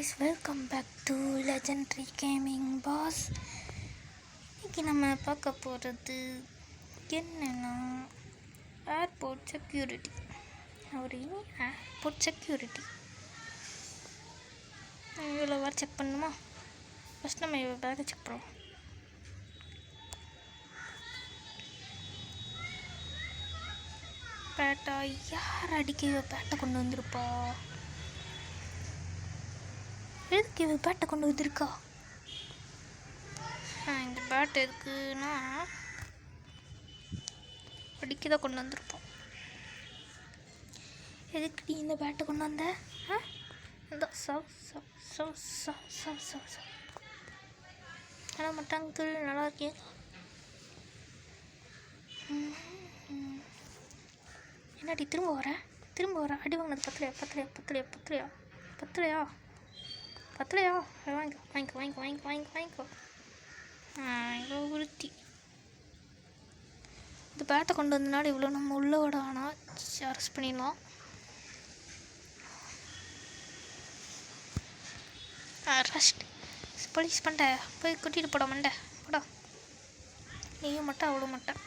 guys, welcome back to Legendary Gaming Boss. இன்னைக்கு நம்ம பார்க்க போகிறது என்னன்னா ஏர்போர்ட் செக்யூரிட்டி. ஏர்போர்ட் செக்யூரிட்டி இவ்வளோ வாரம் செக் பண்ணணுமா? ஃபஸ்ட் நம்ம இவ்வளோ பேக்கை செக் பண்ணுவோம். பேட்டா யார் அடிக்க இவ பேட்டை கொண்டு வந்திருப்பா? எதுக்கு இவ பேட்டை கொண்டு வந்திருக்கா? இந்த பேட் எதுக்குன்னா அடிக்க தான் கொண்டு வந்திருப்போம். எதுக்கு நீ இந்த பேட்டை கொண்டு வந்த? இந்த ஆனால் மட்டும் அங்கிள் நல்லா இருக்கேன். என்னடி திரும்ப வர அடி வாங்கினது பத்தலையா வாங்கிக்கோ உறுத்தி. இந்த பேட்டை கொண்டு வந்தனால இவ்வளோ நம்ம உள்ள விட ஆனால் அரெஸ்ட் பண்ணிடலாம். அரெஸ்ட் போலீஸ் பண்ணிட்ட போய் கூட்டிகிட்டு போட போடா. நீயும் மட்டும் அவ்வளோ மாட்டேன்.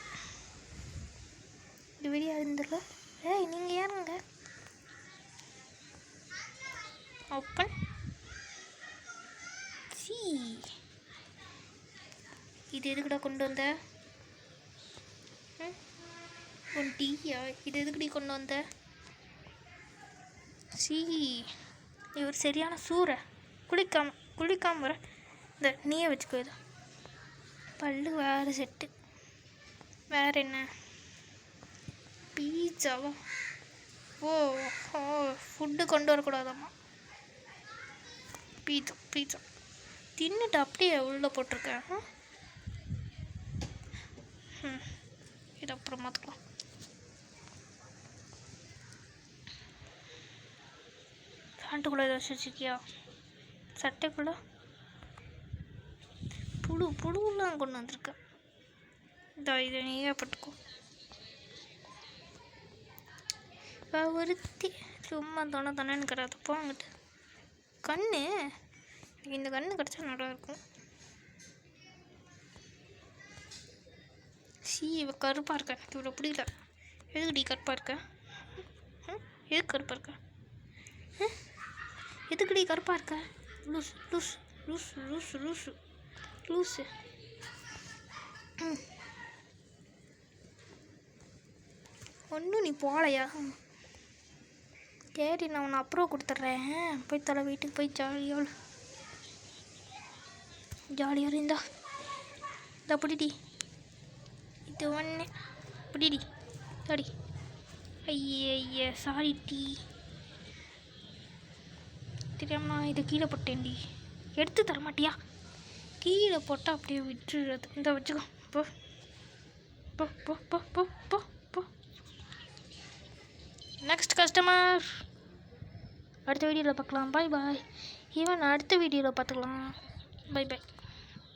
இது வெளியே இருந்துடல. நீங்கள் யாருங்க? ஓப்பன் இது எதுக்குடா கொண்டு வந்த? உன் டீயா? இது எதுக்குடி கொண்டு வந்த? இவர் சரியான சூறை. குளிக்காம வர இந்த நீயே வச்சுக்கோ. இது பல்லு வேறு செட்டு. வேறு என்ன? பீட்சாவா? ஓ ஃபுட்டு கொண்டு வரக்கூடாதாம்மா. பீட்சா தின்னுட்டு அப்படியே உள்ளே போட்டிருக்கேன். இது அப்புறம் பார்த்துக்கலாம். பேண்ட்டுக்குள்ளே ஏதாச்சும் வச்சுருக்கியா? சட்டைக்குள்ளே புழுலாம் கொண்டு வந்திருக்கேன். இதை நீயே பட்டுக்கோ. ஒருத்தி சும்மா தானேன்னு கிடையாது. போங்கிட்டு கண்ணு இந்த கண்ணு கிடச்சா நல்லா இருக்கும். இவ கருப்பாக இருக்க. எனக்கு இவ்வளோ பிடிக்கல. எதுக்குடி கருப்பாக இருக்க? எதுக்கு கருப்பாக இருக்க? எதுக்குடி கருப்பாக இருக்க? லூஸு ஒன்றும் நீ போகலையா? சரி, நான் உன்னை அப்புறம் கொடுத்துட்றேன். போய் தலை வீட்டுக்கு போய் ஜாலியாக இருந்தா இந்த பிடிடி. இது ஒன்று பிடிடி சாரி. ஐய சாரி டீ, தெரியாம இதை கீழே போட்டேன்டி. எடுத்து தர மாட்டியா? கீழே போட்டால் அப்படியே விட்டுறது. இந்த வச்சுக்கோ. போ. நெக்ஸ்ட் கஸ்டமர் அடுத்த வீடியோவில் பார்க்கலாம். பாய். ஈவன் அடுத்த வீடியோவில் பார்த்துக்கலாம். பை.